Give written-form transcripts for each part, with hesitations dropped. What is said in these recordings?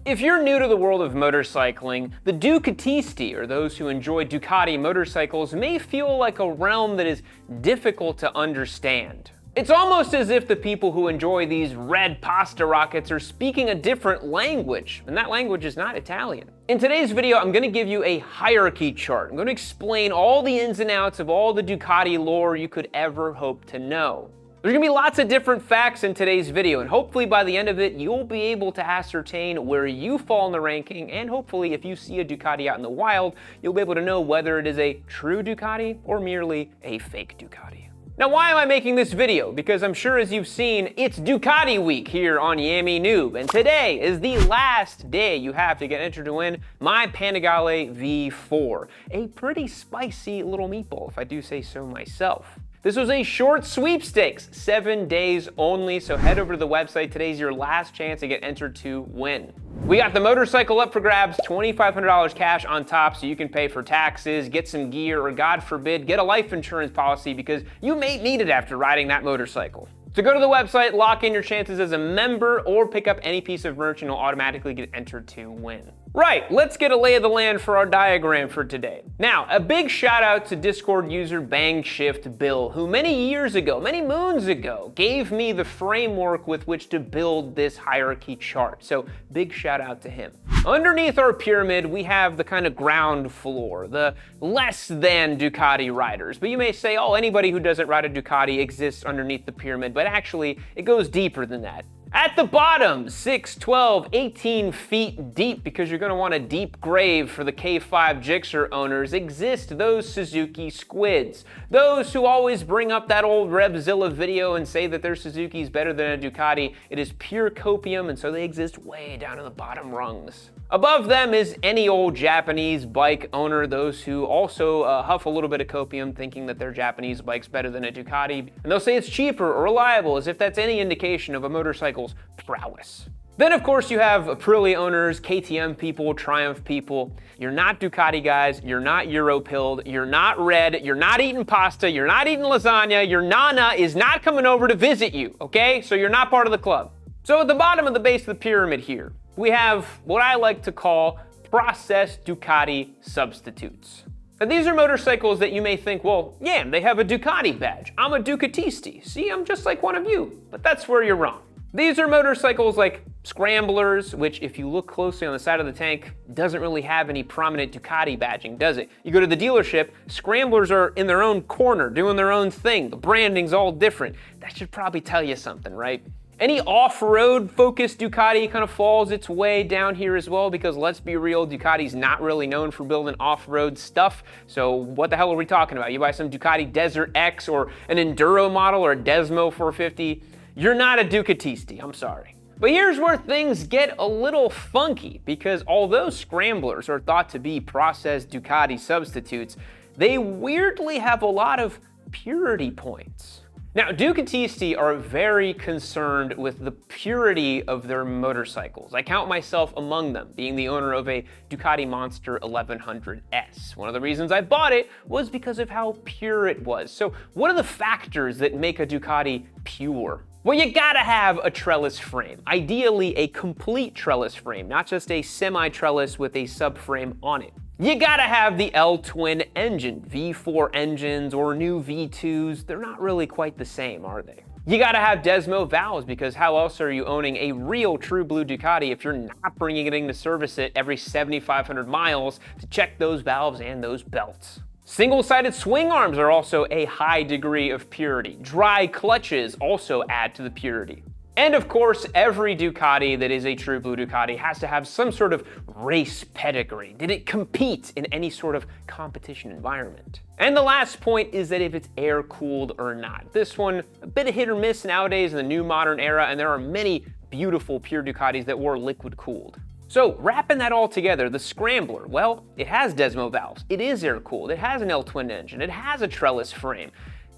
If you're new to the world of motorcycling, the Ducatisti, or those who enjoy Ducati motorcycles, may feel like a realm that is difficult to understand. It's almost as if the people who enjoy these red pasta rockets are speaking a different language, and that language is not Italian. In today's video, I'm going to give you a hierarchy chart. I'm going to explain all the ins and outs of all the Ducati lore you could ever hope to know. There's gonna be lots of different facts in today's video, and hopefully by the end of it, you'll be able to ascertain where you fall in the ranking, and hopefully if you see a Ducati out in the wild, you'll be able to know whether it is a true Ducati or merely a fake Ducati. Now, why am I making this video? Because I'm sure as you've seen, it's Ducati week here on Yami Noob, and today is the last day you have to get entered to win my Panigale V4. A pretty spicy little meatball, if I do say so myself. This was a short sweepstakes, 7 days only, so head over to the website. Today's your last chance to get entered to win. We got the motorcycle up for grabs, $2,500 cash on top so you can pay for taxes, get some gear, or God forbid, get a life insurance policy because you may need it after riding that motorcycle. So go to the website, lock in your chances as a member, or pick up any piece of merch and you'll automatically get entered to win. Right, let's get a lay of the land for our diagram for today. Now, a big shout out to Discord user Bangshift Bill, who many years ago, many moons ago, gave me the framework with which to build this hierarchy chart. So big shout out to him. Underneath our pyramid, we have the kind of ground floor, the less than Ducati riders. But you may say, oh, anybody who doesn't ride a Ducati exists underneath the pyramid, but actually it goes deeper than that. At the bottom, 6, 12, 18 feet deep, because you're going to want a deep grave for the K5 Gixxer owners, exist those Suzuki squids. Those who always bring up that old Revzilla video and say that their Suzuki is better than a Ducati. It is pure copium, and so they exist way down in the bottom rungs. Above them is any old Japanese bike owner, those who also huff a little bit of copium thinking that their Japanese bike's better than a Ducati, and they'll say it's cheaper or reliable as if that's any indication of a motorcycle's prowess. Then of course you have Aprilia owners, KTM people, Triumph people. You're not Ducati guys, you're not Europilled, you're not red, you're not eating pasta, you're not eating lasagna, your Nana is not coming over to visit you, okay? So you're not part of the club. So at the bottom of the base of the pyramid here, we have what I like to call processed Ducati substitutes. Now these are motorcycles that you may think, well, yeah, they have a Ducati badge. I'm a Ducatisti. See, I'm just like one of you. But that's where you're wrong. These are motorcycles like Scramblers, which if you look closely on the side of the tank, doesn't really have any prominent Ducati badging, does it? You go to the dealership, Scramblers are in their own corner, doing their own thing. The branding's all different. That should probably tell you something, right? Any off-road focused Ducati kind of falls its way down here as well, because let's be real, Ducati's not really known for building off-road stuff. So what the hell are we talking about? You buy some Ducati Desert X or an Enduro model or a Desmo 450, you're not a Ducatisti, I'm sorry. But here's where things get a little funky, because although Scramblers are thought to be processed Ducati substitutes, they weirdly have a lot of purity points. Now, Ducatisti are very concerned with the purity of their motorcycles. I count myself among them, being the owner of a Ducati Monster 1100S. One of the reasons I bought it was because of how pure it was. So what are the factors that make a Ducati pure? Well, you gotta have a trellis frame. Ideally, a complete trellis frame, not just a semi-trellis with a subframe on it. You gotta have the L-twin engine. V4 engines or new V2s, they're not really quite the same, are they? You gotta have Desmo valves, because how else are you owning a real true blue Ducati if you're not bringing it in to service it every 7,500 miles to check those valves and those belts? Single-sided swing arms are also a high degree of purity. Dry clutches also add to the purity. And of course, every Ducati that is a true blue Ducati has to have some sort of race pedigree. Did it compete in any sort of competition environment? And the last point is that if it's air-cooled or not. This one, a bit of hit or miss nowadays in the new modern era, and there are many beautiful pure Ducatis that were liquid-cooled. So wrapping that all together, the Scrambler, well, it has Desmo valves, it is air-cooled, it has an L-twin engine, it has a trellis frame.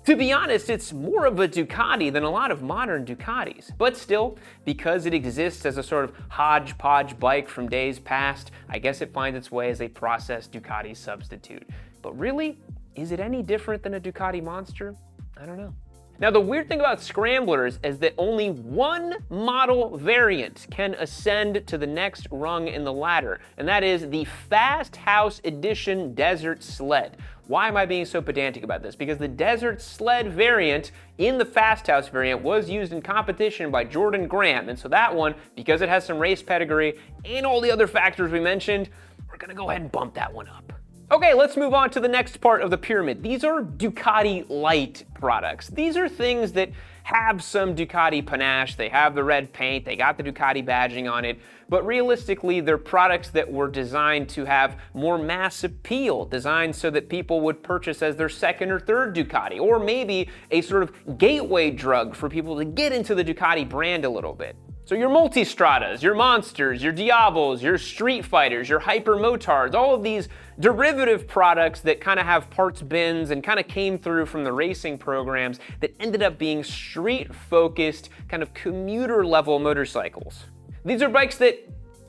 To be honest, it's more of a Ducati than a lot of modern Ducatis. But still, because it exists as a sort of hodgepodge bike from days past, I guess it finds its way as a processed Ducati substitute. But really, is it any different than a Ducati Monster? I don't know. Now, the weird thing about scramblers is that only one model variant can ascend to the next rung in the ladder, and that is the Fast House Edition Desert Sled. Why am I being so pedantic about this? Because the Desert Sled variant in the Fast House variant was used in competition by Jordan Graham, and so that one, because it has some race pedigree and all the other factors we mentioned, we're gonna go ahead and bump that one up. Okay, let's move on to the next part of the pyramid. These are Ducati Lite products. These are things that have some Ducati panache, they have the red paint, they got the Ducati badging on it, but realistically, they're products that were designed to have more mass appeal, designed so that people would purchase as their second or third Ducati, or maybe a sort of gateway drug for people to get into the Ducati brand a little bit. So your Multistradas, your Monsters, your Diablos, your Street Fighters, your Hyper Motards, all of these derivative products that kind of have parts bins and kind of came through from the racing programs that ended up being street-focused, kind of commuter-level motorcycles. These are bikes that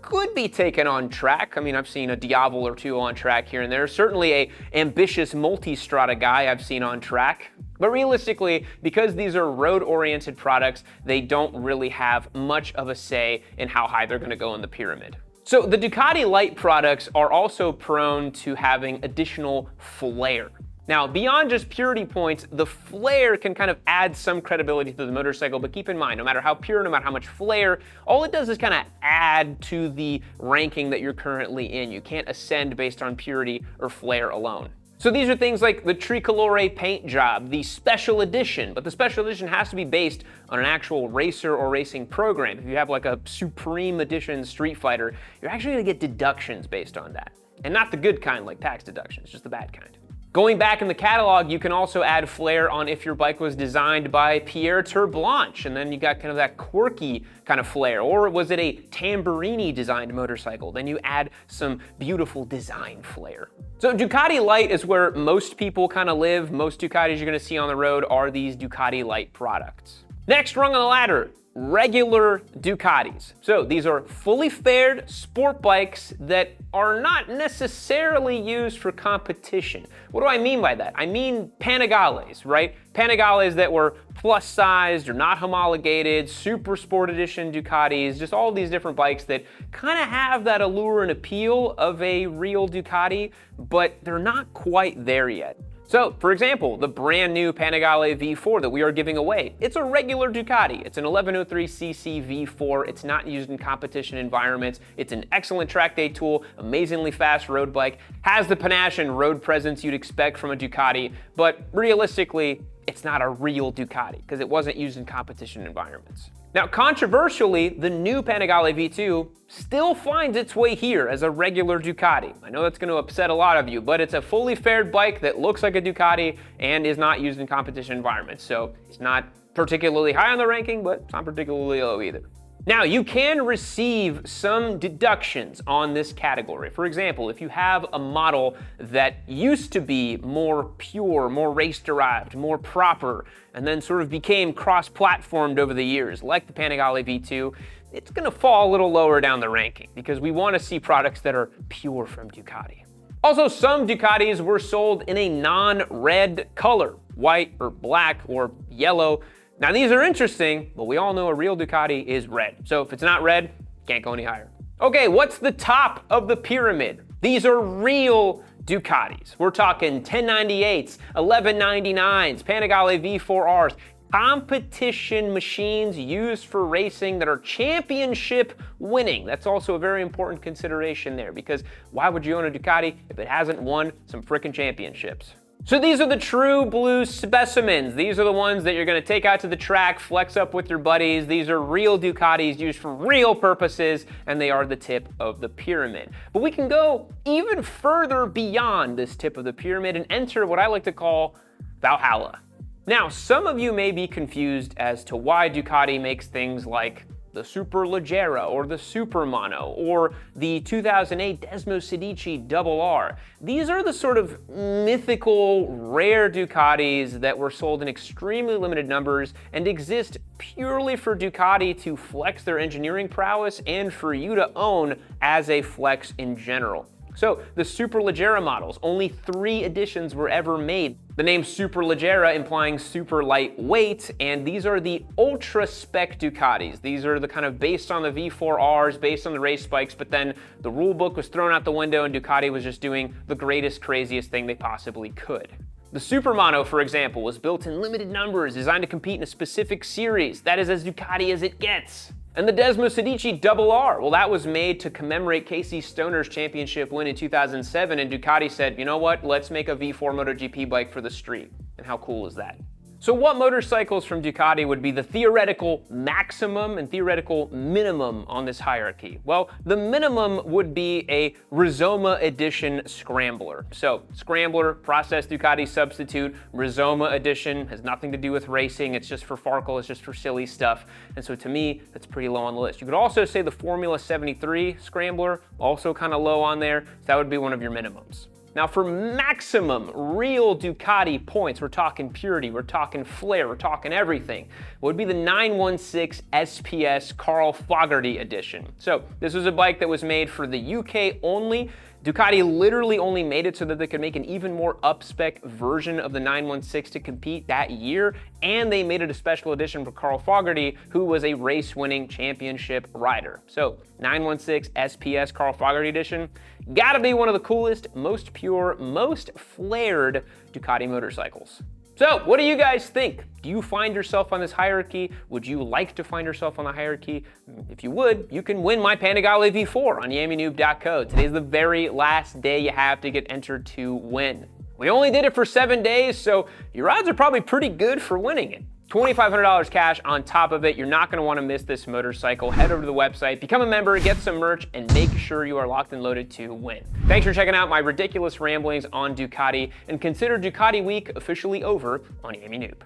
could be taken on track. I mean, I've seen a Diablo or two on track here and there. Certainly a ambitious Multistrada guy I've seen on track. But realistically, because these are road-oriented products, they don't really have much of a say in how high they're gonna go in the pyramid. So the Ducati Lite products are also prone to having additional flair. Now, beyond just purity points, the flair can kind of add some credibility to the motorcycle, but keep in mind, no matter how pure, no matter how much flair, all it does is kind of add to the ranking that you're currently in. You can't ascend based on purity or flair alone. So these are things like the Tricolore paint job, the special edition, but the special edition has to be based on an actual racer or racing program. If you have like a Supreme Edition Street Fighter, you're actually gonna get deductions based on that. And not the good kind like tax deductions, just the bad kind. Going back in the catalog, you can also add flair on if your bike was designed by Pierre Terblanche, and then you got kind of that quirky kind of flair. Or was it a Tamburini designed motorcycle? Then you add some beautiful design flair. So Ducati Lite is where most people kind of live. Most Ducatis you're gonna see on the road are these Ducati Lite products. Next rung on the ladder, regular Ducatis. So these are fully faired sport bikes that are not necessarily used for competition. What do I mean by that? I mean Panigales, right? Panigales that were plus sized or not homologated, super sport edition Ducatis, just all these different bikes that kind of have that allure and appeal of a real Ducati, but they're not quite there yet. So, for example, the brand new Panigale V4 that we are giving away, it's a regular Ducati. It's an 1103cc V4. It's not used in competition environments. It's an excellent track day tool, amazingly fast road bike, has the panache and road presence you'd expect from a Ducati, but realistically, it's not a real Ducati because it wasn't used in competition environments. Now, controversially, the new Panigale V2 still finds its way here as a regular Ducati. I know that's going to upset a lot of you, but it's a fully faired bike that looks like a Ducati and is not used in competition environments. So it's not particularly high on the ranking, but it's not particularly low either. Now, you can receive some deductions on this category. For example, if you have a model that used to be more pure, more race-derived, more proper, and then sort of became cross-platformed over the years, like the Panigale V2, it's gonna fall a little lower down the ranking because we wanna see products that are pure from Ducati. Also, some Ducatis were sold in a non-red color, white or black or yellow. Now these are interesting, but we all know a real Ducati is red. So if it's not red, can't go any higher. Okay, what's the top of the pyramid? These are real Ducatis. We're talking 1098s, 1199s, Panigale V4Rs, competition machines used for racing that are championship winning. That's also a very important consideration there because why would you own a Ducati if it hasn't won some frickin' championships? So these are the true blue specimens. These are the ones that you're gonna take out to the track, flex up with your buddies. These are real Ducatis used for real purposes, and they are the tip of the pyramid. But we can go even further beyond this tip of the pyramid and enter what I like to call Valhalla. Now, some of you may be confused as to why Ducati makes things like the Super Leggera or the Super Mono or the 2008 Desmo Sedici RR. These are the sort of mythical, rare Ducatis that were sold in extremely limited numbers and exist purely for Ducati to flex their engineering prowess and for you to own as a flex in general. So the Superleggera models, only 3 editions were ever made. The name Superleggera implying super lightweight, and these are the ultra spec Ducatis. These are the kind of based on the V4Rs, based on the race bikes, but then the rule book was thrown out the window and Ducati was just doing the greatest, craziest thing they possibly could. The Supermono, for example, was built in limited numbers, designed to compete in a specific series. That is as Ducati as it gets. And the Desmo Sedici RR, well, that was made to commemorate Casey Stoner's championship win in 2007, and Ducati said, you know what, let's make a V4 MotoGP bike for the street. And how cool is that? So what motorcycles from Ducati would be the theoretical maximum and theoretical minimum on this hierarchy? Well, the minimum would be a Rizoma Edition Scrambler. So Scrambler, processed Ducati substitute. Rizoma Edition has nothing to do with racing. It's just for Farkle, it's just for silly stuff. And so to me, that's pretty low on the list. You could also say the Formula 73 Scrambler, also kind of low on there. So that would be one of your minimums. Now for maximum real Ducati points, we're talking purity, we're talking flair, we're talking everything, would be the 916 SPS Carl Fogarty edition. So this was a bike that was made for the UK only. Ducati literally only made it so that they could make an even more up-spec version of the 916 to compete that year, and they made it a special edition for Carl Fogarty, who was a race-winning championship rider. So 916 SPS Carl Fogarty edition, gotta be one of the coolest, most pure, most flared Ducati motorcycles. So what do you guys think? Do you find yourself on this hierarchy? Would you like to find yourself on the hierarchy? If you would, you can win my Panigale V4 on yammynoob.co. Today's the very last day you have to get entered to win. We only did it for 7 days, so your odds are probably pretty good for winning it. $2,500 cash on top of it. You're not gonna wanna miss this motorcycle. Head over to the website, become a member, get some merch, and make sure you are locked and loaded to win. Thanks for checking out my ridiculous ramblings on Ducati, and consider Ducati Week officially over on Yammy Noob.